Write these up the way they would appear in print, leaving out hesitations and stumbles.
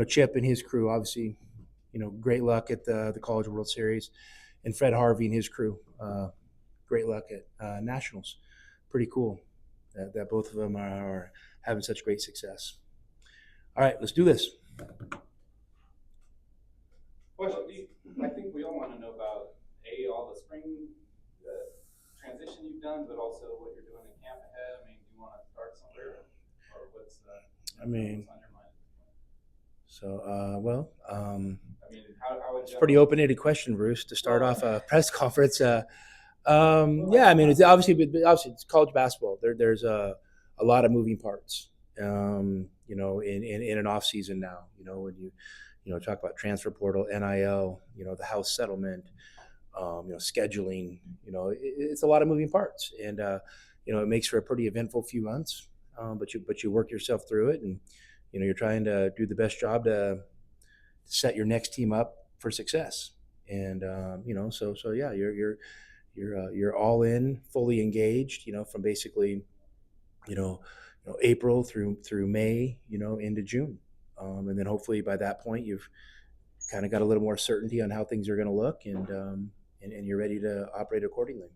Chip and his crew, obviously, great luck at the College World Series, and Fred Harvey and his crew, great luck at Nationals. Pretty cool that both of them are having such great success. All right, let's do this. Question: I think we all want to know about all the spring transition you've done, but also what you're doing in camp ahead. I mean, do you want to start somewhere, or I mean, what's on your mind? so well, I mean, how would it's a you? pretty open-ended question, Bruce, to start off a press conference. Yeah, I mean, it's obviously it's college basketball. There's a lot of moving parts. In an off season now. When you talk about transfer portal, NIL, the house settlement, scheduling. It's a lot of moving parts, and it makes for a pretty eventful few months. But you work yourself through it, and you're trying to do the best job to set your next team up for success. And so yeah, you're all in, fully engaged. From basically you know, April through May, into June, and then hopefully by that point you've kind of got a little more certainty on how things are going to look, and you're ready to operate accordingly.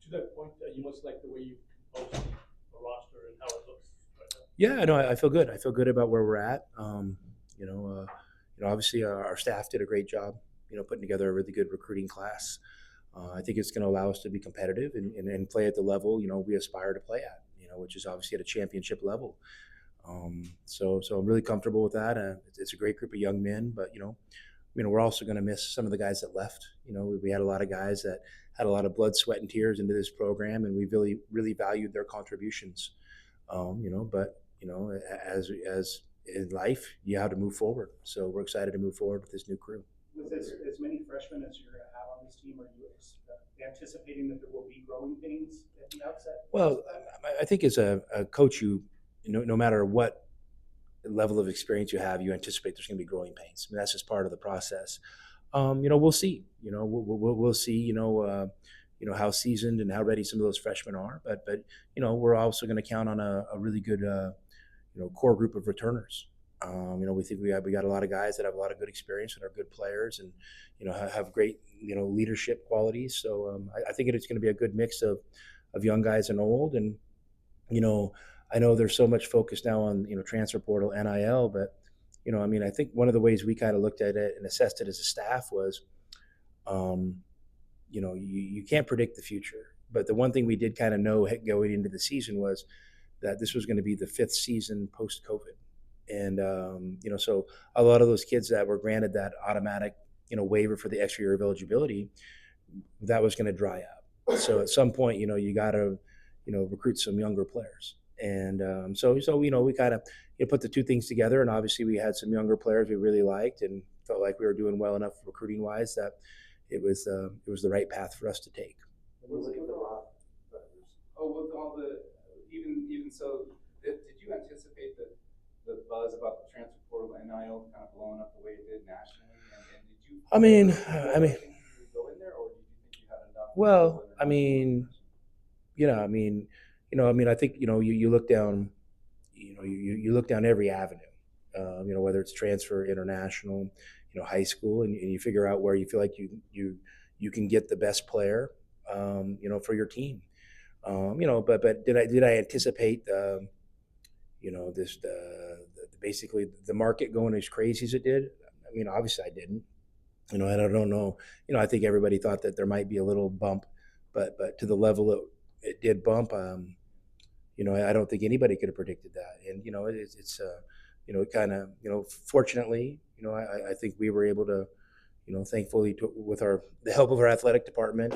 To that point, you must like the way you compose the roster and how it looks right now. Yeah, no, I feel good. I feel good about where we're at. Obviously our staff did a great job, putting together a really good recruiting class. I think it's going to allow us to be competitive and play at the level we aspire to play at, which is obviously at a championship level. So I'm really comfortable with that. It's a great group of young men, but we're also going to miss some of the guys that left. We had a lot of guys that had a lot of blood, sweat, and tears into this program, and we really, really valued their contributions. But as in life, you have to move forward. So we're excited to move forward with this new crew. With as many freshmen as you're going to have on this team, are you anticipating that there will be growing pains at the outset? Well, I think as a coach, no matter what level of experience you have, you anticipate there's going to be growing pains. I mean, that's just part of the process. We'll see. We'll see. How seasoned and how ready some of those freshmen are. But we're also going to count on a really good core group of returners. We think we got a lot of guys that have a lot of good experience and are good players, and have great leadership qualities. So I think it's going to be a good mix of young guys and old. And I know there's so much focus now on transfer portal, NIL, but I think one of the ways we kind of looked at it and assessed it as a staff was, you can't predict the future, but the one thing we did kind of know going into the season was that this was going to be the fifth season post COVID. And so a lot of those kids that were granted that automatic waiver for the extra year of eligibility, that was going to dry up. So at some point, you got to recruit some younger players. And so we kind of put the two things together, and obviously we had some younger players we really liked and felt like we were doing well enough recruiting wise that it was the right path for us to take. With all the even so, did you anticipate that the buzz about the transfer portal NIL kind of blowing up the way it did nationally? And did you? I mean, go in there, or did you think you had enough? well, I think you look down, you look down every avenue, whether it's transfer, international, high school, and you figure out where you feel like you can get the best player, for your team. But did I anticipate this basically the market going as crazy as it did? I mean, obviously I didn't. And I don't know. I think everybody thought that there might be a little bump, but to the level it did bump. I don't think anybody could have predicted that. And it's it kind of fortunately, I think we were able to, thankfully with the help of our athletic department,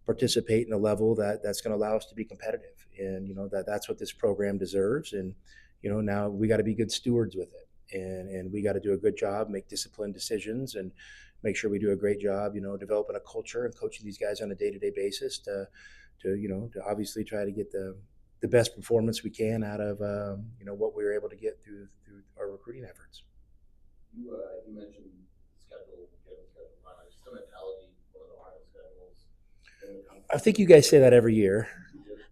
participate in a level that's going to allow us to be competitive. And that's what this program deserves. And now we got to be good stewards with it, and we got to do a good job, make disciplined decisions, and make sure we do a great job, developing a culture and coaching these guys on a day-to-day basis to obviously try to get the best performance we can out of what we were able to get through our recruiting efforts. You mentioned schedule, getting schedule finalized. Just the mentality, one of the hardest schedules. I think you guys say that every year.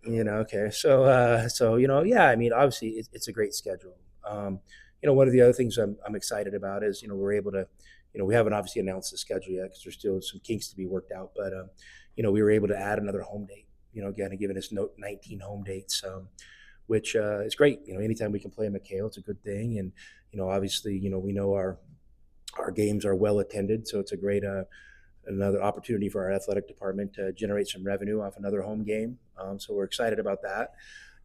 Okay. So yeah, I mean, obviously it's a great schedule. one of the other things I'm excited about is, we're able to, we haven't obviously announced the schedule yet because there's still some kinks to be worked out, but, we were able to add another home date, again, giving us 19 home dates, which is great. Anytime we can play in McHale, it's a good thing. And, obviously, we know our games are well attended. So it's a great, another opportunity for our athletic department to generate some revenue off another home game. So we're excited about that.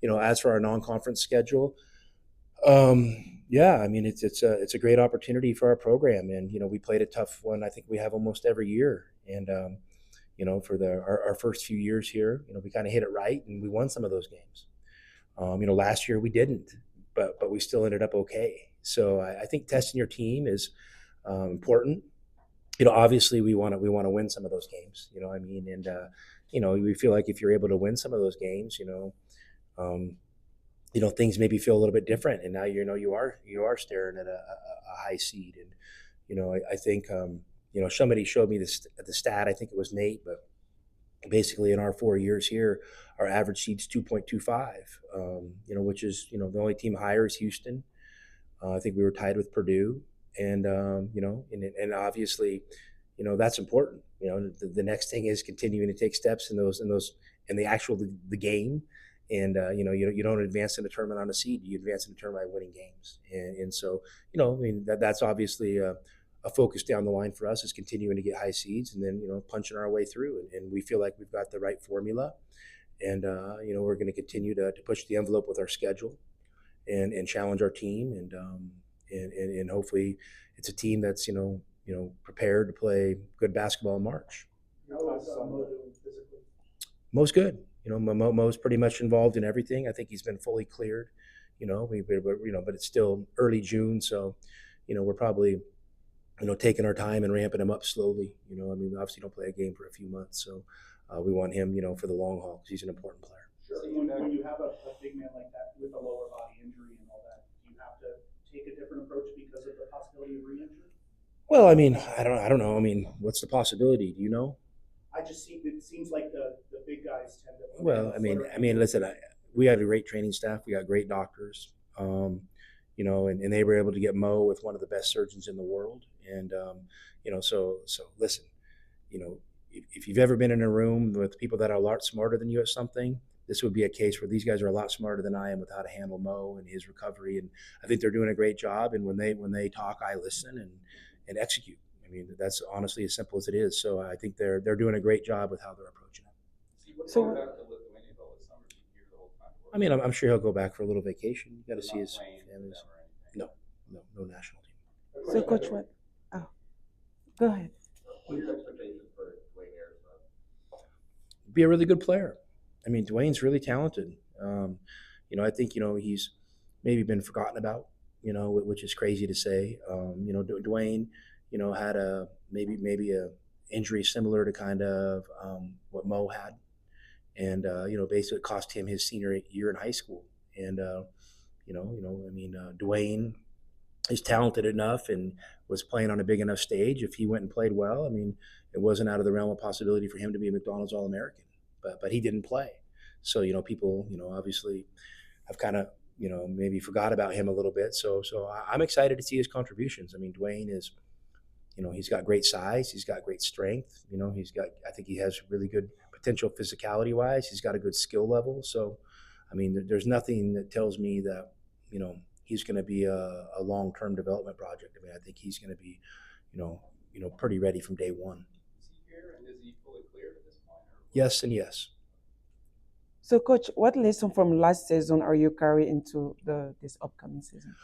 As for our non-conference schedule, yeah, I mean, it's a great opportunity for our program. And, we played a tough one. I think we have almost every year. And, for our first few years here, we kind of hit it right and we won some of those games. Last year we didn't, but we still ended up okay. So I think testing your team is important. Obviously we want to win some of those games. I mean, and we feel like if you're able to win some of those games, um, things maybe feel a little bit different. And now you are staring at a high seed. And I think somebody showed me the stat. I think it was Nate, but basically in our 4 years here, our average seed's 2.25, which is, the only team higher is Houston. I think we were tied with Purdue, and, and obviously, that's important. The next thing is continuing to take steps in the game. And, you don't advance in a tournament on a seed, you advance in a tournament by winning games. And so, I mean, that's obviously a focus down the line for us is continuing to get high seeds and then, punching our way through. And we feel like we've got the right formula. And, we're going to continue to push the envelope with our schedule and challenge our team. And hopefully it's a team that's, prepared to play good basketball in March. How is Mo doing physically? Mo's good. Mo's pretty much involved in everything. I think he's been fully cleared, but it's still early June. So, we're probably, taking our time and ramping him up slowly. I mean, obviously don't play a game for a few months. So we want him, for the long haul because he's an important player. Sure. When you have a big man like that with a lower body injury and all that, do you have to take a different approach because of the possibility of re-injury? Well, I mean, I don't know. I mean, what's the possibility? Do you know? It seems like the big guys tend to. Well, I mean, listen, we have a great training staff. We got great doctors, and they were able to get Mo with one of the best surgeons in the world. And, so listen, if you've ever been in a room with people that are a lot smarter than you at something, this would be a case where these guys are a lot smarter than I am with how to handle Mo and his recovery. And I think they're doing a great job. And when they talk, I listen and execute. I mean, that's honestly as simple as it is. So I think they're doing a great job with how they're approaching it. So going back to Lithuania though this summer, he's here the whole time. I mean, I'm sure he'll go back for a little vacation. You got to see his families. No. No national team. So, Coach, what? Oh, go ahead. What are your expectations for Dwayne Harris? Be a really good player. I mean, Dwayne's really talented. I think he's maybe been forgotten about. Which is crazy to say. Dwayne, had maybe a injury similar to kind of what Mo had, and basically it cost him his senior year in high school. And Dwayne is talented enough and was playing on a big enough stage. If he went and played well, I mean, it wasn't out of the realm of possibility for him to be a McDonald's All-American. But he didn't play, so people obviously have kind of maybe forgot about him a little bit. So I'm excited to see his contributions. I mean, Dwayne is, he's got great size, he's got great strength. I think he has really good potential physicality wise. He's got a good skill level. So, I mean, there's nothing that tells me that he's going to be a long-term development project. I mean, I think he's going to be, pretty ready from day one. Is he here and is he fully cleared at this point? Or? Yes and yes. So, Coach, what lesson from last season are you carrying into this upcoming season?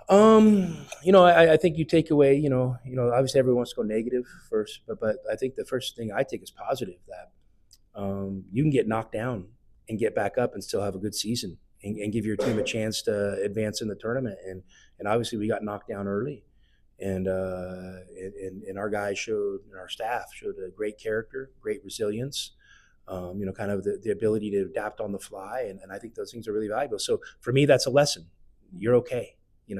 I think you take away, obviously everyone wants to go negative first, but I think the first thing I take is positive, that you can get knocked down and get back up and still have a good season and give your team a chance to advance in the tournament. And obviously we got knocked down early, and our guys and our staff showed a great character, great resilience. Kind of the ability to adapt on the fly. And I think those things are really valuable. So for me, that's a lesson. You're okay. You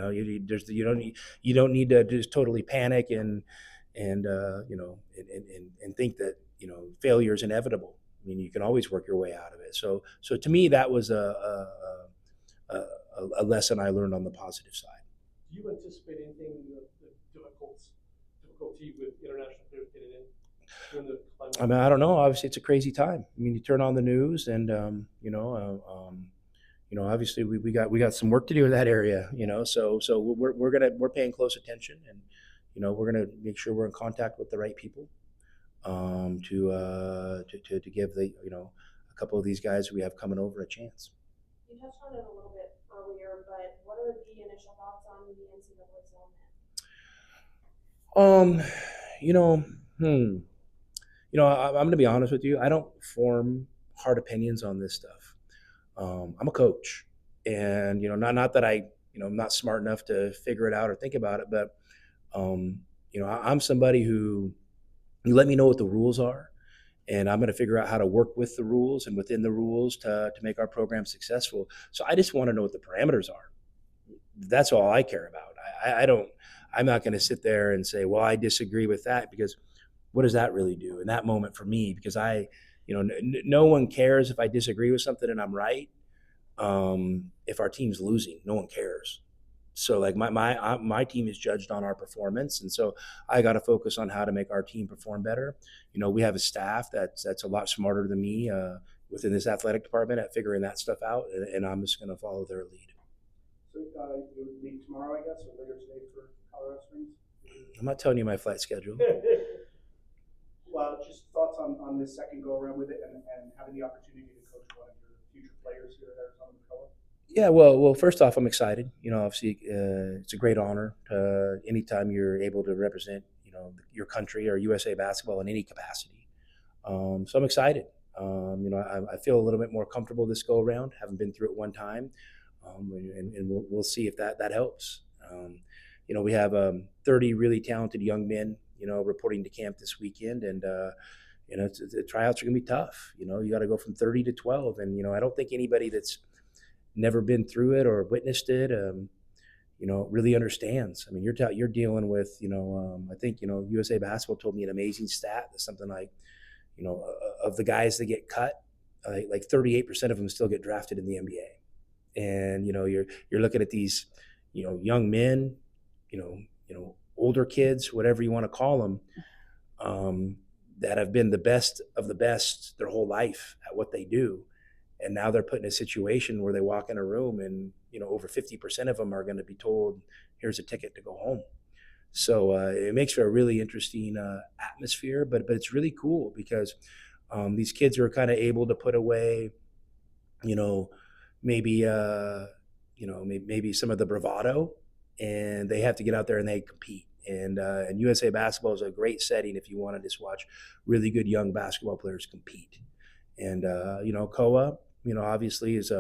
don't need to just totally panic and think that, failure is inevitable. I mean, you can always work your way out of it. So to me, that was a lesson I learned on the positive side. do you anticipate anything, the difficulty with international players getting in during the climate? I mean, I don't know. Obviously, it's a crazy time. I mean, you turn on the news, and obviously we got some work to do in that area. So we're paying close attention, and we're gonna make sure we're in contact with the right people to give a couple of these guys we have coming over a chance. You touched on it a little bit earlier, but what are the initial thoughts on the NCAA zone? Um, you know, hmm. I'm going to be honest with you. I don't form hard opinions on this stuff. I'm a coach, and not that I'm not smart enough to figure it out or think about it, but I'm somebody who you let me know what the rules are, and I'm going to figure out how to work with the rules and within the rules to make our program successful. So I just want to know what the parameters are. That's all I care about. I don't. I'm not going to sit there and say, well, I disagree with that, because what does that really do in that moment for me? Because no one cares if I disagree with something and I'm right. If our team's losing, no one cares. So like my team is judged on our performance, and so I got to focus on how to make our team perform better. We have a staff that's a lot smarter than me within this athletic department at figuring that stuff out, and I'm just going to follow their lead. So you would leave tomorrow, I guess, or later today for Colorado Springs? I'm not telling you my flight schedule. Well, just thoughts on this second go around with it, and having the opportunity to coach one of your future players here at Arizona Color. Yeah, well, first off, I'm excited. Obviously, it's a great honor. Anytime you're able to represent, your country or USA basketball in any capacity. So I'm excited. I feel a little bit more comfortable this go around. Haven't been through it one time, and we'll see if that helps. We have 30 really talented young men, reporting to camp this weekend, and the tryouts are gonna be tough. You got to go from 30 to 12, and I don't think anybody that's never been through it or witnessed it, really understands. I mean, you're dealing with, I think, USA Basketball told me an amazing stat that something like, of the guys that get cut, like 38% of them still get drafted in the NBA. And, you're looking at these, young men, older kids, whatever you want to call them, that have been the best of the best their whole life at what they do. And now they're put in a situation where they walk in a room and, over 50% of them are going to be told, here's a ticket to go home. So it makes for a really interesting atmosphere, but it's really cool because these kids are kind of able to put away, maybe, maybe some of the bravado, and they have to get out there and they compete. And USA Basketball is a great setting if you want to just watch really good young basketball players compete. And Koa, obviously he's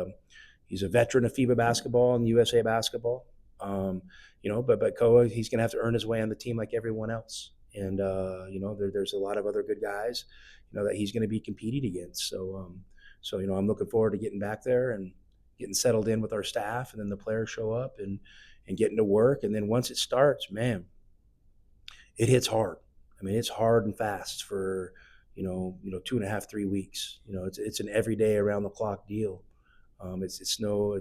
a veteran of FIBA basketball and USA Basketball. But Koa, he's going to have to earn his way on the team like everyone else. And there's a lot of other good guys, that he's going to be competing against. So I'm looking forward to getting back there and getting settled in with our staff, and then the players show up and getting to work. And then once it starts, man, it hits hard. I mean, it's hard and fast for 2.5, 3 weeks. It's an everyday around the clock deal. It's no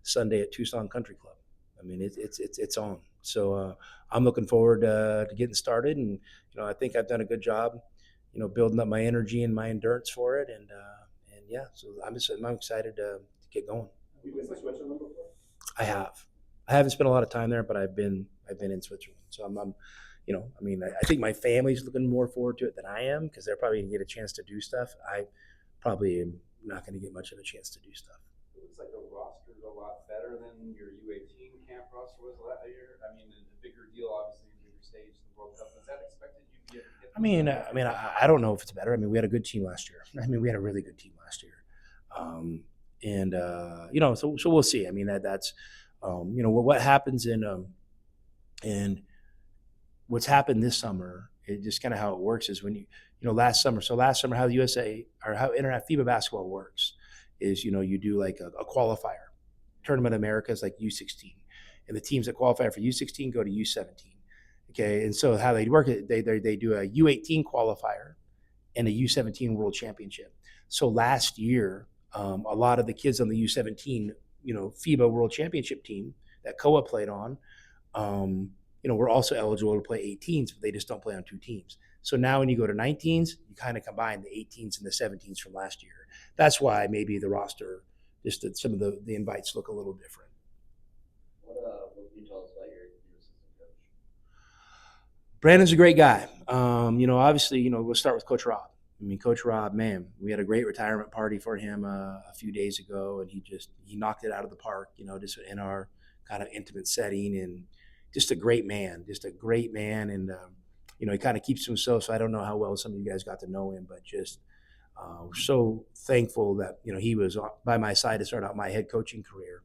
Sunday at Tucson Country Club. I mean, it's on. So I'm looking forward to getting started, and I think I've done a good job, building up my energy and my endurance for it, and yeah. So I'm excited to get going. Have you been to Switzerland before? I have. I haven't spent a lot of time there, but I've been in Switzerland. So I think my family's looking more forward to it than I am, because they're probably going to get a chance to do stuff. I probably am not going to get much of a chance to do stuff. It looks like the roster's a lot better than your U18 camp roster was last year. I mean, the bigger deal, obviously, the bigger stage, the World Cup. Was that expected? You'd be able to get I don't know if it's better. I mean, we had a good team last year. I mean, we had a really good team last year. So we'll see. I mean, that's what happens and what's happened this summer. It just kind of how it works is when last summer how the USA or how FIBA basketball works is you do like a qualifier. Tournament America is like U16, and the teams that qualify for U16 go to U17. Okay, and so how they work it, they do a U18 qualifier and a U17 World Championship. So last year, a lot of the kids on the U17, FIBA World Championship team, that Koa played on, we're also eligible to play 18s, but they just don't play on two teams. So now when you go to 19s, you kind of combine the 18s and the 17s from last year. That's why maybe the roster, some of the invites look a little different. What can you tell us about your assistant coach? Brandon's a great guy. Obviously, we'll start with Coach Rob. I mean, Coach Rob, man, we had a great retirement party for him a few days ago, and he knocked it out of the park. Just in our kind of intimate setting, and just a great man, and he kind of keeps to himself. So I don't know how well some of you guys got to know him, but just we're so thankful that he was by my side to start out my head coaching career.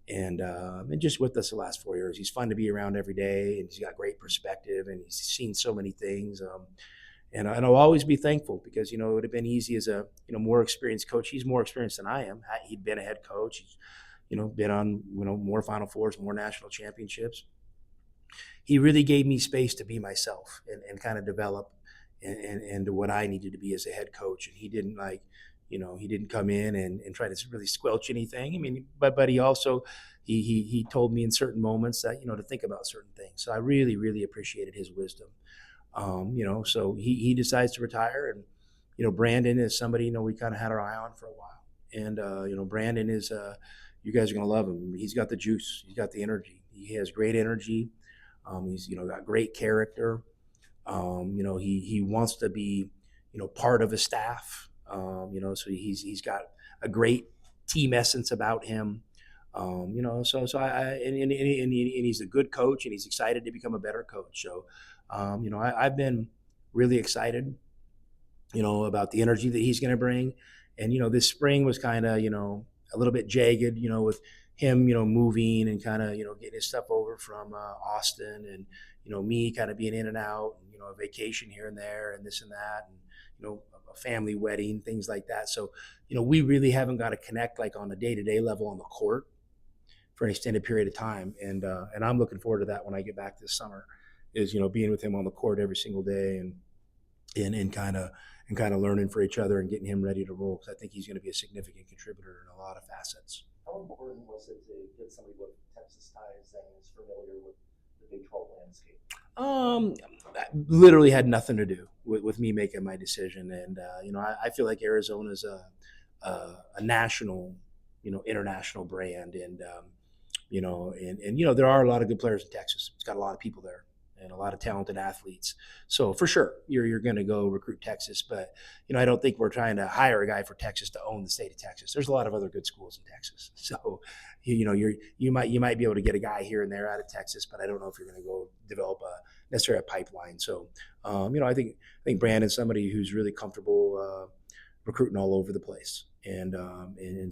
And just with us the last 4 years, he's fun to be around every day, and he's got great perspective, and he's seen so many things. And I'll always be thankful because it would have been easy as a more experienced coach. He's more experienced than I am. He'd been a head coach. He's been on more Final Fours, more national championships. He really gave me space to be myself and kind of develop and what I needed to be as a head coach. And he didn't he didn't come in and try to really squelch anything. I mean, but he also he told me in certain moments that to think about certain things. So I really, really appreciated his wisdom. So he decides to retire, and Brandon is somebody we kind of had our eye on for a while. And Brandon is you guys are gonna love him. He's got the juice. He's got the energy. He has great energy. He's got great character. He wants to be part of a staff. So he's got a great team essence about him. And he's a good coach, and he's excited to become a better coach. So I've been really excited about the energy that he's going to bring. And this spring was kind of a little bit jagged with him moving and kind of getting his stuff over from Austin, and me kind of being in and out, and a vacation here and there, and this and that, and a family wedding, things like that. So we really haven't got to connect like on a day-to-day level on the court for an extended period of time. And I'm looking forward to that when I get back this summer, is being with him on the court every single day, and kind of learning for each other and getting him ready to roll, because I think he's going to be a significant contributor in a lot of facets. How important was it to get somebody with Texas ties that is familiar with the Big 12 landscape? Literally had nothing to do with me making my decision. And I feel like Arizona's a national, international brand, and there are a lot of good players in Texas. It's got a lot of people there and a lot of talented athletes. So for sure, you're going to go recruit Texas, but I don't think we're trying to hire a guy for Texas to own the state of Texas. There's a lot of other good schools in Texas. So you might be able to get a guy here and there out of Texas, but I don't know if you're going to go develop necessarily a pipeline. So I think Brandon's somebody who's really comfortable recruiting all over the place. And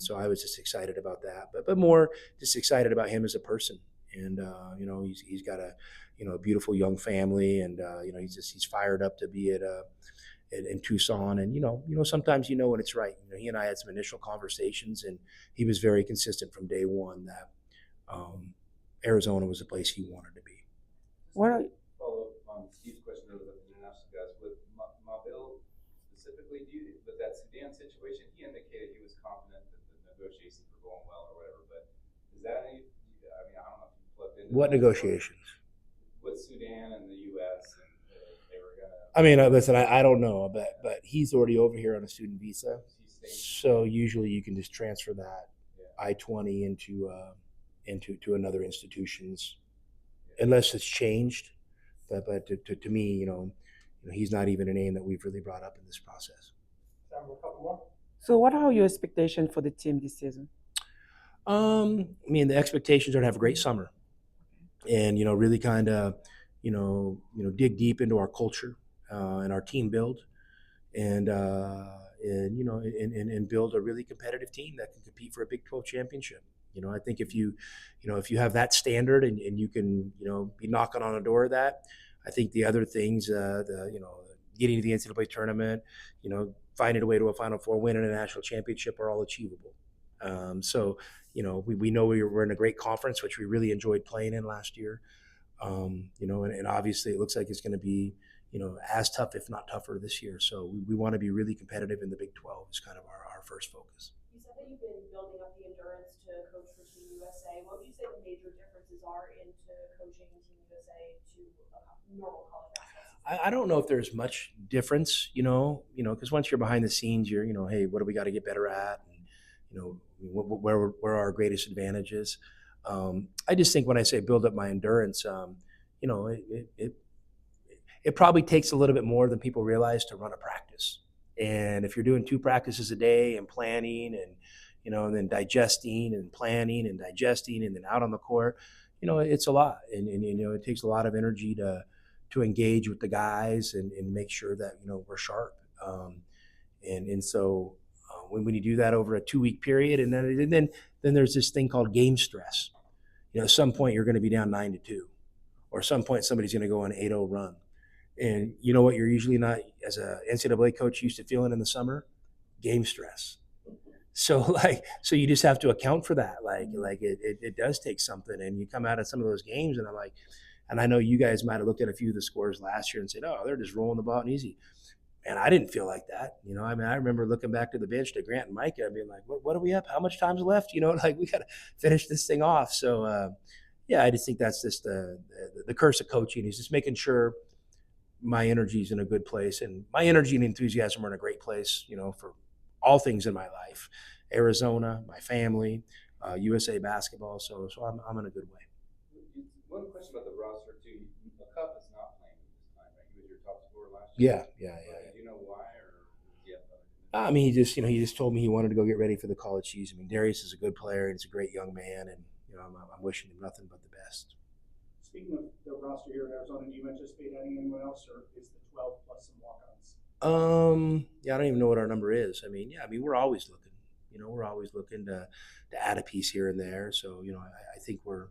so I was just excited about that, but more just excited about him as a person. And he's got a beautiful young family, and he's fired up to be in Tucson. And sometimes when it's right. He and I had some initial conversations, and he was very consistent from day one that Arizona was the place he wanted to be. What are, Follow up on Steve's question earlier about the international guys with Mabil specifically. With that Sudan situation, he indicated he was confident that the negotiations were going well or whatever. But is that any? I mean, I don't know if you plugged into What negotiations? with Sudan and the U.S. and they were gonna. I mean, listen, I don't know, but he's already over here on a student visa. So usually you can just transfer that I-20 into another institutions, unless it's changed. But to me, he's not even a name that we've really brought up in this process. Time for a couple more. so what are your expectations for the team this season? I mean, the expectations are to have a great summer, and really kind of dig deep into our culture and our team build, and build a really competitive team that can compete for a Big 12 championship. I think if you have that standard, and you can be knocking on a door of that, I think the other things, getting to the NCAA tournament, finding a way to a Final Four, winning a national championship, are all achievable. So we know we're in a great conference, which we really enjoyed playing in last year. And obviously it looks like it's going to be as tough, if not tougher, this year. So we want to be really competitive in the Big 12 is kind of our first focus. You said that you've been building up the endurance to coach for Team USA. What would you say the major differences are into coaching Team USA to a normal college basketball season? I don't know if there's much difference, because once you're behind the scenes, you're, hey, what do we got to get better at? And, where are our greatest advantages? I just think when I say build up my endurance, you know, it probably takes a little bit more than people realize to run a practice. And if you're doing 2 practices a day and planning and, and then digesting and planning and digesting and then out on the court, it's a lot. And it takes a lot of energy to engage with the guys and make sure that, we're sharp. So when you do that over a 2-week period, and then there's this thing called game stress. At some point you're going to be down 9-2, or at some point somebody's going to go on an 8-0 run. And you know what you're usually not, as a NCAA coach, used to feeling in the summer? Game stress. So you just have to account for that. It does take something. And you come out of some of those games and and I know you guys might have looked at a few of the scores last year and said, oh, they're just rolling the ball and easy. And I didn't feel like that. I remember looking back to the bench to Grant and Micah and being like, what are we up? How much time's left? We got to finish this thing off. So, yeah, I just think that's just the curse of coaching is just making sure my energy is in a good place, and my energy and enthusiasm are in a great place, for all things in my life, Arizona, my family, USA basketball. So I'm in a good way. One question about the roster too. Cup is not playing this time, right? He was your top scorer last year. Yeah. Do you know why, or yeah? I mean, he just told me he wanted to go get ready for the college season. I mean, Darius is a good player and he's a great young man, and I'm wishing him nothing but the best. Speaking of the roster here in Arizona, do you anticipate adding anyone else, or is the 12 plus some walk-ons? Yeah, I don't even know what our number is. I mean, we're always looking. We're always looking to add a piece here and there. So, I think we're,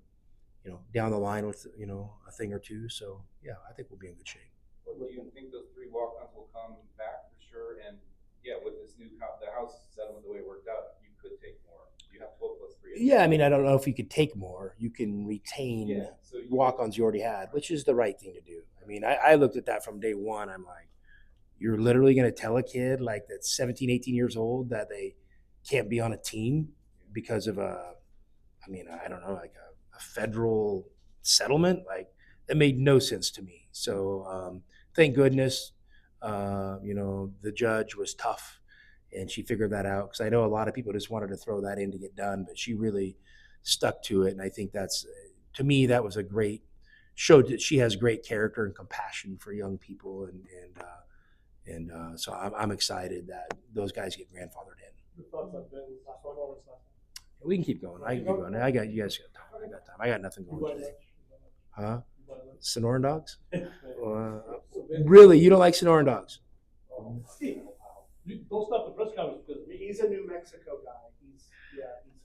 down the line with, a thing or two. So, yeah, I think we'll be in good shape. Well, do you think those 3 walk-ons will come back for sure? And yeah, with this new the house settlement the way it worked out, you could take more. You have 12 plus 3. Yeah, I mean, I don't know if you could take more. You can retain walk-ons you already had, which is the right thing to do. I mean, I looked at that from day one. I'm like, you're literally going to tell a kid like that's 17, 18 years old that they can't be on a team because of I don't know, like a federal settlement? Like, that made no sense to me. So thank goodness, the judge was tough and she figured that out, because I know a lot of people just wanted to throw that in to get done, but she really stuck to it. And I think that's, to me, that was showed that she has great character and compassion for young people. So I'm excited that those guys get grandfathered in. Your thoughts on Ben's performance last night? We can keep going. I can keep going. I got you guys got time. I got time. I got nothing going today. Huh? Sonoran dogs? Really? You don't like Sonoran dogs? Don't stop the press conference because He's a New Mexico guy. He's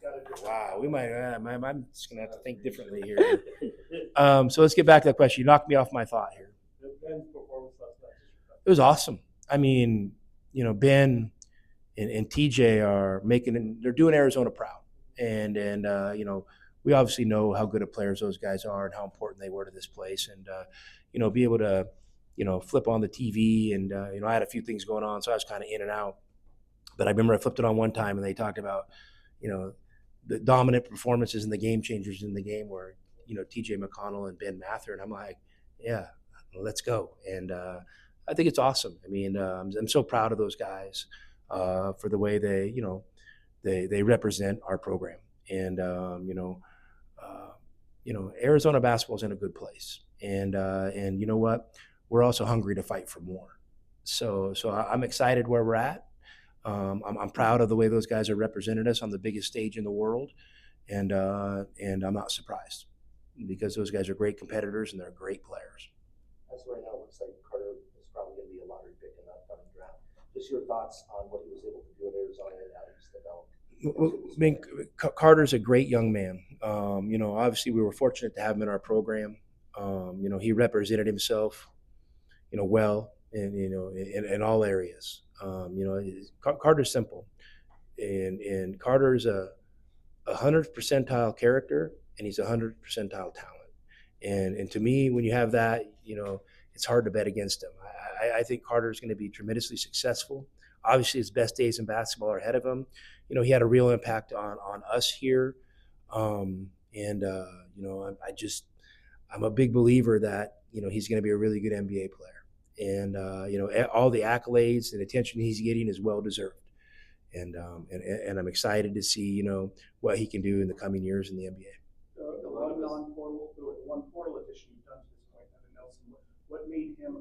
got a good. Wow, we might. I'm just gonna have to think differently here. So let's get back to that question. You knocked me off my thought here. Ben's performance last night. It was awesome. I mean, Ben and TJ they're doing Arizona proud, and we obviously know how good of players those guys are and how important they were to this place, and be able to flip on the TV, and I had a few things going on, so I was kind of in and out. But I remember I flipped it on one time, and they talked about the dominant performances and the game changers in the game were TJ McConnell and Ben Mather, and I'm like, yeah, let's go. And I think it's awesome. I mean, I'm so proud of those guys for the way they represent our program, and Arizona basketball is in a good place, and you know what, we're also hungry to fight for more. So I'm excited where we're at. I'm proud of the way those guys are represented us on the biggest stage in the world, and I'm not surprised, because those guys are great competitors and they're great players. As of right now, it looks like Carter is probably going to be a lottery pick in the upcoming draft. Just your thoughts on what he was able to do at Arizona and how he's developed. I mean, Carter's a great young man. Obviously we were fortunate to have him in our program. He represented himself, well, in all areas. Carter's simple, and Carter's a 100th percentile character, and he's 100th percentile talent. And to me, when you have that, it's hard to bet against him. I think Carter's going to be tremendously successful. Obviously, his best days in basketball are ahead of him. he had a real impact on us here. And I'm a big believer that he's going to be a really good NBA player, and all the accolades and attention he's getting is well deserved. And I'm excited to see what he can do in the coming years in the NBA. The one non-portal, or the one portal addition you've done to this point, Evan Nelson, what made him a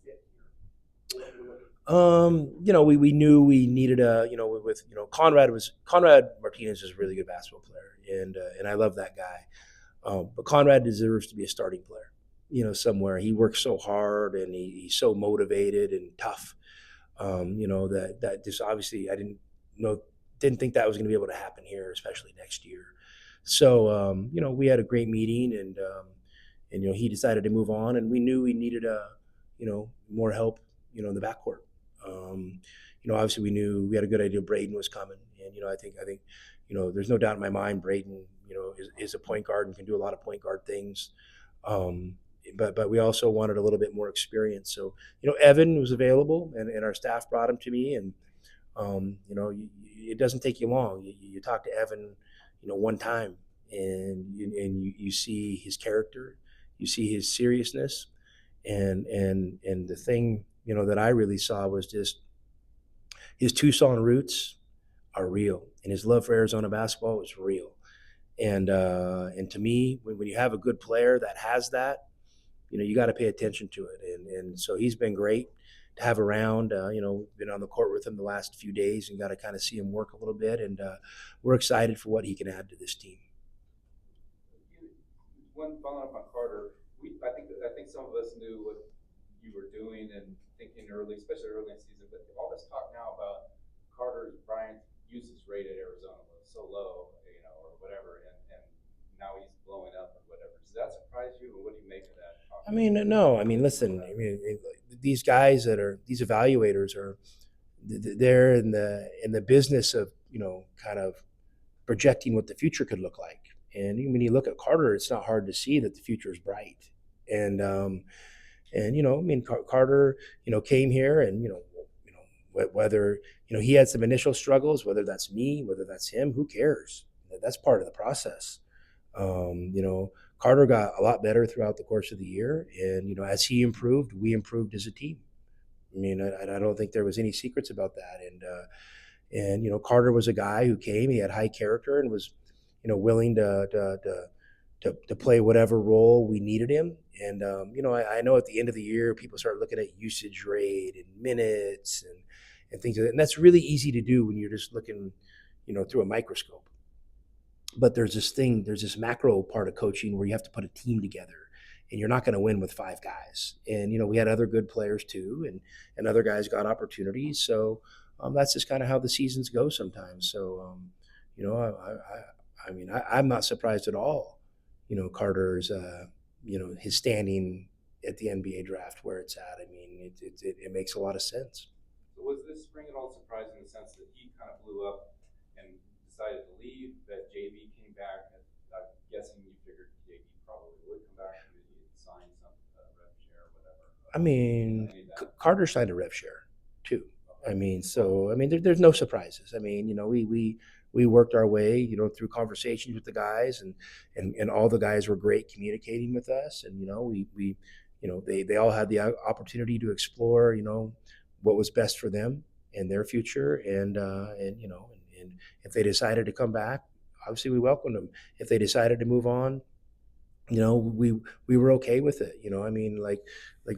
fit here? What you were looking We knew we needed with Conrad Martinez is a really good basketball player, and I love that guy. But Conrad deserves to be a starting player, somewhere. He works so hard and he's so motivated and tough. That just obviously I didn't think that was going to be able to happen here, especially next year. So we had a great meeting, and he decided to move on, and we knew we needed more help, in the backcourt. Obviously we knew we had a good idea Braden was coming, and I think there's no doubt in my mind Braden is a point guard and can do a lot of point guard things. But we also wanted a little bit more experience. So Evan was available, and our staff brought him to me, and it doesn't take you long. You talk to Evan, one time, and you see his character, you see his seriousness, and the thing that I really saw was just his Tucson roots are real, and his love for Arizona basketball is real. And to me, when you have a good player that has that, you got to pay attention to it. And so he's been great to have around. Been on the court with him the last few days and got to kind of see him work a little bit. And we're excited for what he can add to this team. One following up on Carter, I think some of us knew what you were doing and thinking early, especially early in the season. But all this talk now about Bryant's usage rate at Arizona was so low, or whatever, and now he's blowing up or whatever. Does that surprise you, or what do you make of that? I mean, no. I mean, listen. I mean, these guys these evaluators are they're in the business of kind of projecting what the future could look like. And when you look at Carter, it's not hard to see that the future is bright. And I mean, Carter, came here, and whether he had some initial struggles, whether that's me, whether that's him, who cares? That's part of the process. Carter got a lot better throughout the course of the year, and as he improved, we improved as a team. I mean, I don't think there was any secrets about that. And Carter was a guy who came. He had high character and was willing to play whatever role we needed him. And I know at the end of the year, people start looking at usage rate and minutes and things like that, and that's really easy to do when you're just looking through a microscope. But there's this macro part of coaching where you have to put a team together, and you're not going to win with 5 guys. And we had other good players too, and other guys got opportunities. So that's just kind of how the seasons go sometimes. So I'm not surprised at all. Carter's his standing at the NBA draft where it's at. I mean, it makes a lot of sense. So was this spring at all surprising in the sense that he kind of blew up and decided to leave, that JB came back, and I'm guessing you figured JB probably would come back and he'd sign some rev share or whatever. I mean, Carter signed a rev share too. I mean, there's no surprises. I mean, we worked our way, through conversations with the guys, and all the guys were great communicating with us, and they all had the opportunity to explore, what was best for them and their future, and if they decided to come back, obviously we welcomed them. If they decided to move on, we were okay with it. I mean,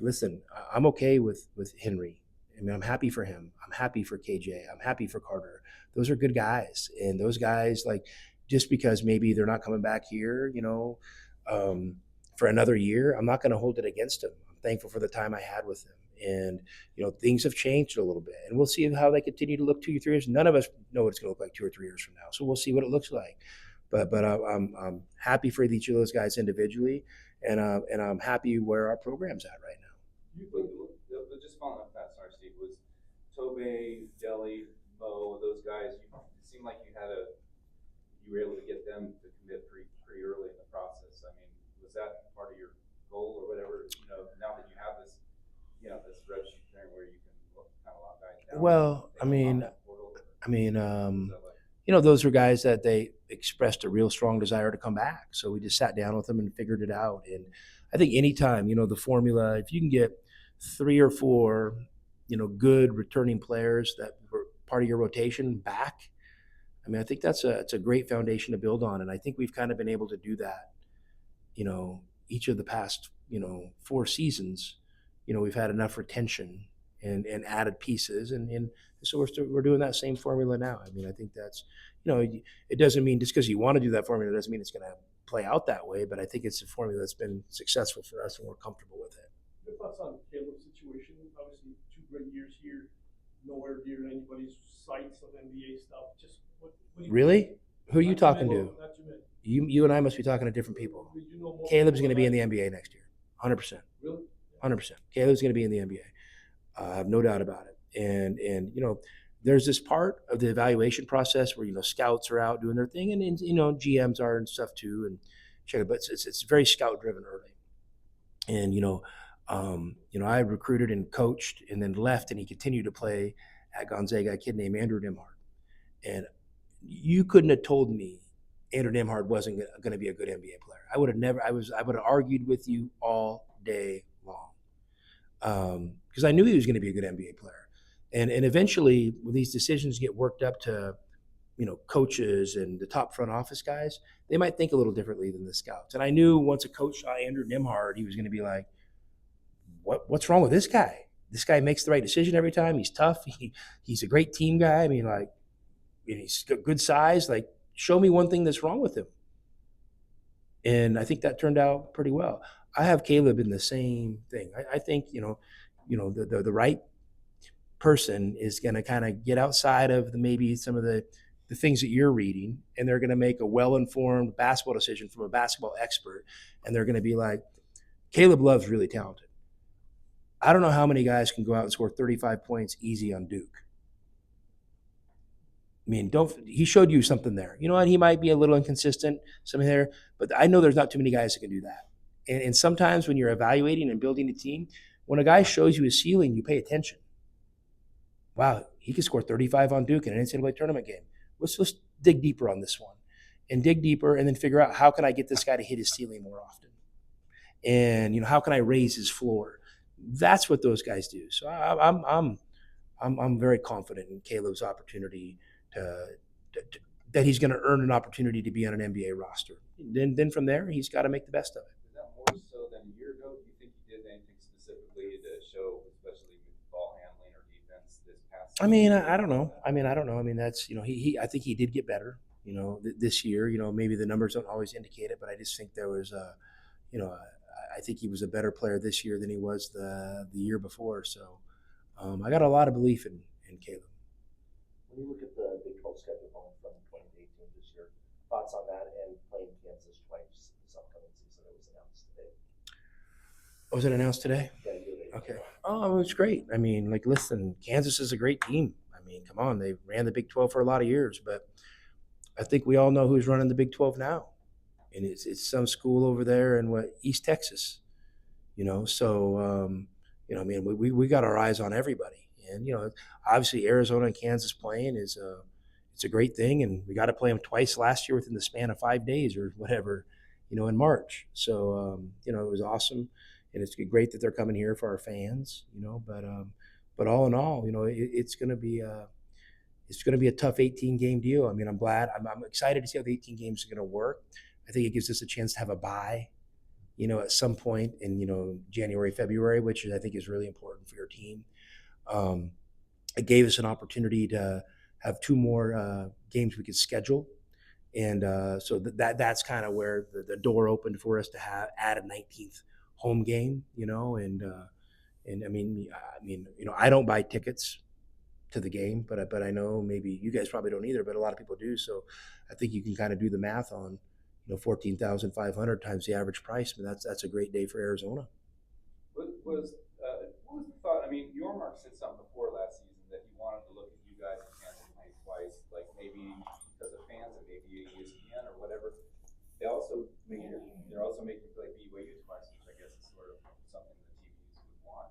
listen, I'm okay with Henry. I mean, I'm happy for him. I'm happy for KJ. I'm happy for Carter. Those are good guys, and those guys, just because maybe they're not coming back here, for another year, I'm not going to hold it against them. I'm thankful for the time I had with them, and things have changed a little bit, and we'll see how they continue to look 2 or 3 years. None of us know what it's going to look like 2 or 3 years from now, so we'll see what it looks like. But I'm happy for each of those guys individually, and I'm happy where our program's at right now. Just following up that, sorry, Steve, was Tobe, Deli, Mo, those guys, it seemed like you were able to get them to commit pretty early in the process. I mean, was that part of your goal or whatever? Now that you have this, this rev sheet there where you can kind of lock guys down. Well, those were guys that they expressed a real strong desire to come back. So we just sat down with them and figured it out. And I think anytime, the formula, if you can get 3 or 4, good returning players that were part of your rotation back, I mean, I think it's a great foundation to build on. And I think we've kind of been able to do that, each of the past, 4 seasons. We've had enough retention and added pieces. And so we're doing that same formula now. I mean, I think that's, it doesn't mean just because you want to do that formula, it doesn't mean it's going to play out that way. But I think it's a formula that's been successful for us and we're comfortable with it. Your thoughts on Caleb's situation? Obviously, 2 great years here, nowhere near anybody's sights of NBA stuff. Just what do you Really? Who are you Not too talking many. to? Not too many. You and I must be talking to different people. You know more Caleb's going to people be in than the I do. NBA next year, 100%. Really? 100%. Caleb's going to be in the NBA. I have no doubt about it. And there's this part of the evaluation process where scouts are out doing their thing, and GMs are and stuff too, and check it. But it's very scout driven early, and I recruited and coached, and then left, and he continued to play at Gonzaga. A kid named Andrew Nimhard, and you couldn't have told me Andrew Nimhard wasn't going to be a good NBA player. I would have never. I would have argued with you all day long because I knew he was going to be a good NBA player. And eventually, when these decisions get worked up to, coaches and the top front office guys, they might think a little differently than the scouts. And I knew once a coach saw Andrew Nimhard, he was going to be like, what's wrong with this guy? This guy makes the right decision every time. He's tough. He's a great team guy. I mean, like, he's good size. Like, show me one thing that's wrong with him. And I think that turned out pretty well. I have Caleb in the same thing. I think, the right person is going to kind of get outside of maybe some of the things that you're reading, and they're going to make a well-informed basketball decision from a basketball expert. And they're going to be like, Caleb Love's really talented. I don't know how many guys can go out and score 35 points easy on Duke. I mean, he showed you something there. You know what? He might be a little inconsistent, something there, but I know there's not too many guys that can do that. And sometimes when you're evaluating and building a team, when a guy shows you his ceiling, you pay attention. Wow, he could score 35 on Duke in an NCAA tournament game. Let's dig deeper on this one, and dig deeper, and then figure out how can I get this guy to hit his ceiling more often, and how can I raise his floor. That's what those guys do. So I'm very confident in Caleb's opportunity that he's going to earn an opportunity to be on an NBA roster. Then from there, he's got to make the best of it. Is that more so than a year ago? Do you think he did anything specifically to show, especially with ball handling or defense, this past season? I mean, I don't know. I mean, that's he. I think he did get better. This year. Maybe the numbers don't always indicate it, but I just think there was I think he was a better player this year than he was the year before. So I got a lot of belief in Caleb. When you look at the Big 12 schedule going from 2018 this year, thoughts on that and playing Kansas twice this upcoming season? It was announced today. Oh, was it announced today? Yeah, Okay. Oh, it's great. I mean, like, listen, Kansas is a great team. I mean, come on, they ran the Big 12 for a lot of years, but I think we all know who's running the Big 12 now, and it's some school over there in East Texas. So I mean, we got our eyes on everybody, and obviously Arizona and Kansas playing is it's a great thing, and we got to play them twice last year within the span of 5 days or whatever, in March. So it was awesome. And it's great that they're coming here for our fans, but all in all, it's going to be a tough 18 game deal. I mean, I'm glad. I'm excited to see how the 18 games are going to work. I think it gives us a chance to have a bye, at some point in January, February, which I think is really important for your team. It gave us an opportunity to have 2 more games we could schedule. And so that's kind of where the door opened for us to add a 19th home game, and I mean, I don't buy tickets to the game, but I know maybe you guys probably don't either, but a lot of people do. So I think you can kind of do the math on, 14,500 times the average price. I mean, that's a great day for Arizona. What was the thought? I mean, Yormark said something before last season that he wanted to look at you guys in Kansas playing twice, like maybe because of fans and maybe ESPN or whatever. They're also making you play BYU twice, which I guess is sort of something the TVs would want.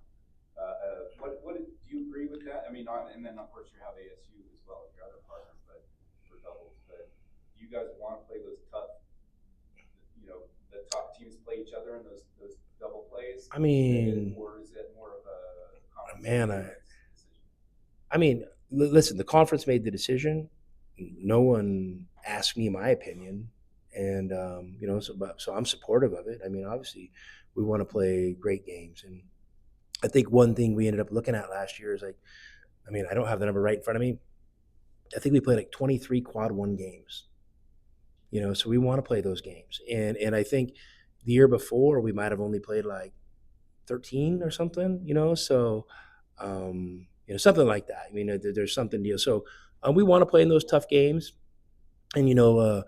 What do you agree with that? I mean, and then of course you have ASU as well as your other partner, but for doubles, but do you guys want to play those tough, the top teams play each other in those double plays? I mean, or is it more of a conference man, decision? I mean, listen, the conference made the decision. No one asked me my opinion, and so I'm supportive of it. I mean, obviously, we want to play great games, and I think one thing we ended up looking at last year is like, I mean, I don't have the number right in front of me. I think we played like 23 quad one games. So we want to play those games, and I think the year before we might have only played like 13 or something. So something like that. I mean, there's something deal. So we want to play in those tough games, and the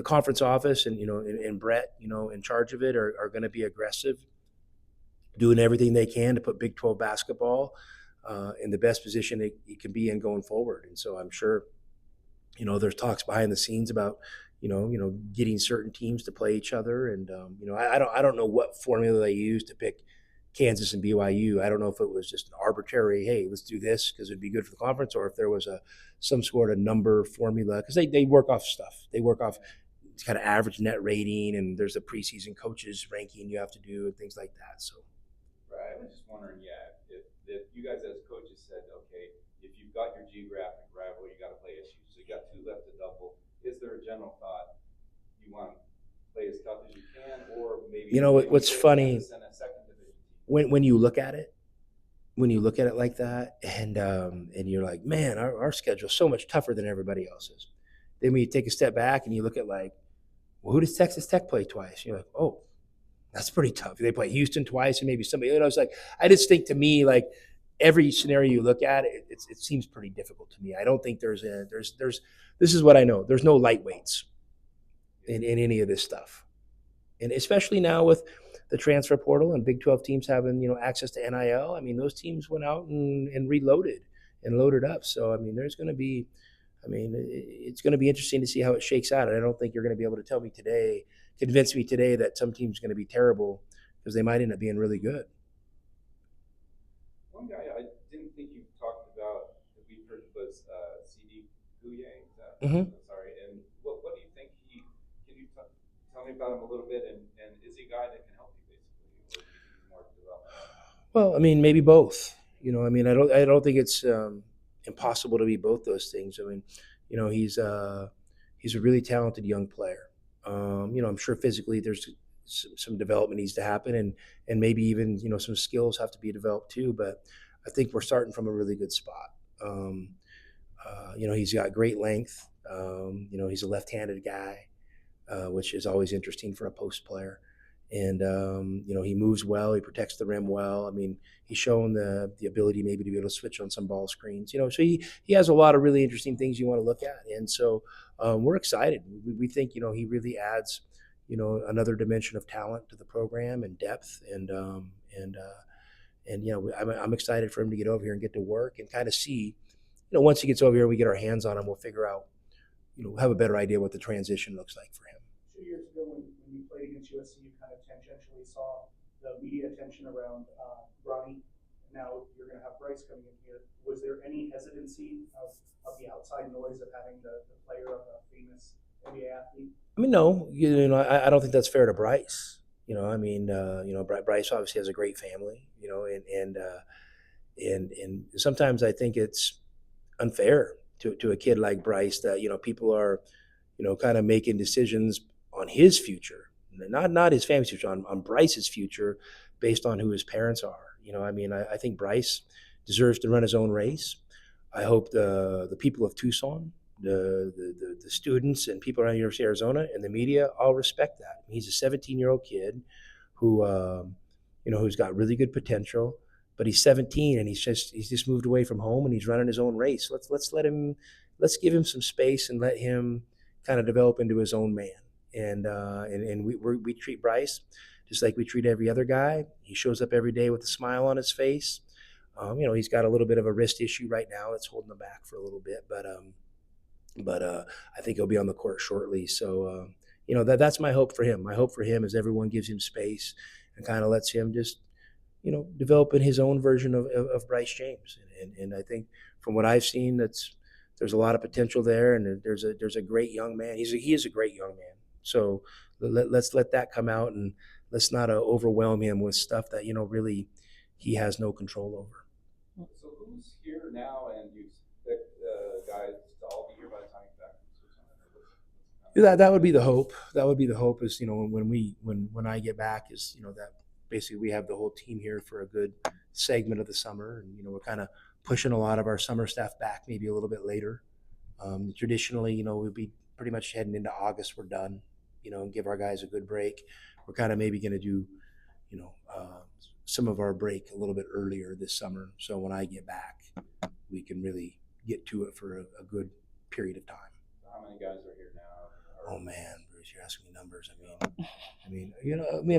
conference office and Brett, in charge of it, are going to be aggressive, doing everything they can to put Big 12 basketball in the best position it can be in going forward. And so I'm sure, there's talks behind the scenes about, getting certain teams to play each other. And, I don't know what formula they use to pick Kansas and BYU. I don't know if it was just an arbitrary, hey, let's do this because it'd be good for the conference, or if there was some sort of number formula, because they work off stuff. They work off kind of average net rating, and there's a preseason coaches ranking you have to do and things like that. So. Right. I was just wondering, if you guys as coaches said, okay, if you've got your geographic rival, you got to play SU, so you got two left to double. Is there a general thought you want to play as tough as you can, or maybe What's funny in a second division team? when you look at it, like that, and you're like, man, our schedule's so much tougher than everybody else's. Then when you take a step back and you look at like, well, who does Texas Tech play twice? You're like, oh, that's pretty tough. They play Houston twice and maybe somebody. It's like, I just think, to me, like, every scenario you look at, it seems pretty difficult to me. I don't think there's this is what I know. There's no lightweights in any of this stuff, and especially now with the transfer portal and Big 12 teams having access to NIL. I mean, those teams went out and reloaded and loaded up. So I mean, there's going to be. I mean, it's going to be interesting to see how it shakes out. And I don't think you're going to be able to convince me today that some team's going to be terrible, because they might end up being really good. One guy I didn't think you talked about that we heard was CD Gouye. Sorry. And what do you think can you tell me about him a little bit? And is he a guy that can help you, basically, or do you think he's more developmental? Well, I mean, maybe both. I mean, I don't think it's impossible to be both those things. I mean, he's a really talented young player. I'm sure physically there's some development needs to happen, and maybe even some skills have to be developed too. But I think we're starting from a really good spot. He's got great length. He's a left-handed guy, which is always interesting for a post player. And he moves well. He protects the rim well. I mean, he's shown the ability maybe to be able to switch on some ball screens. So he has a lot of really interesting things you want to look at. And so we're excited. We think he really adds another dimension of talent to the program and depth. And I'm excited for him to get over here and get to work and kind of see. Once he gets over here, we get our hands on him. We'll figure out. Have a better idea what the transition looks like for him. 2 years ago, when you played against USC, you kind of tangentially saw the media attention around Bronny. Now you're going to have Bryce coming in here. Was there any hesitancy of the outside noise of having the player of a famous NBA athlete? I mean, no. I don't think that's fair to Bryce. I mean, Bryce obviously has a great family. And sometimes I think it's unfair to a kid like Bryce that people are kind of making decisions on his future, not his family's future, on Bryce's future, based on who his parents are. I mean, I think Bryce deserves to run his own race. I hope the people of Tucson, the students and people around the University of Arizona and the media all respect that. He's a 17-year-old kid who who's got really good potential, but he's 17 and he's just moved away from home and he's running his own race. Let's give him some space and let him kind of develop into his own man. And we treat Bryce just like we treat every other guy. He shows up every day with a smile on his face. He's got a little bit of a wrist issue right now that's holding him back for a little bit, but I think he'll be on the court shortly. So that's my hope for him. My hope for him is everyone gives him space and kind of lets him just develop in his own version of Bryce James. And I think from what I've seen, that's there's a lot of potential there, and there's a great young man. He is a great young man. So let's let that come out, and let's not overwhelm him with stuff that really he has no control over. So who's here now, and you expect guys to all be here by the time you get back from Switzerland? That would be the hope. That would be the hope. Is when I get back, is that basically we have the whole team here for a good segment of the summer, and we're kind of pushing a lot of our summer staff back maybe a little bit later. Traditionally, we'll be pretty much heading into August. We're done, and give our guys a good break. We're kind of maybe going to do, some of our break a little bit earlier this summer. So when I get back, we can really get to it for a good period of time. So how many guys are here now? Oh man, Bruce, you're asking me numbers. A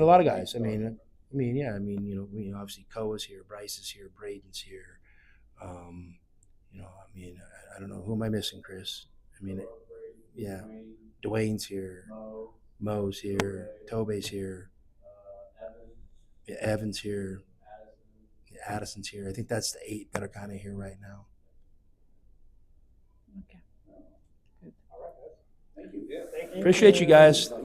lot of guys. Obviously Koa's here, Bryce is here, Braden's here. I don't know, who am I missing, Chris? Yeah, Dwayne's here, Mo's here, Tobe's here, yeah, Evan's here, Addison's here. I think that's the 8 that are kind of here right now. Okay. All right, guys. Thank you. Yeah. Appreciate you guys.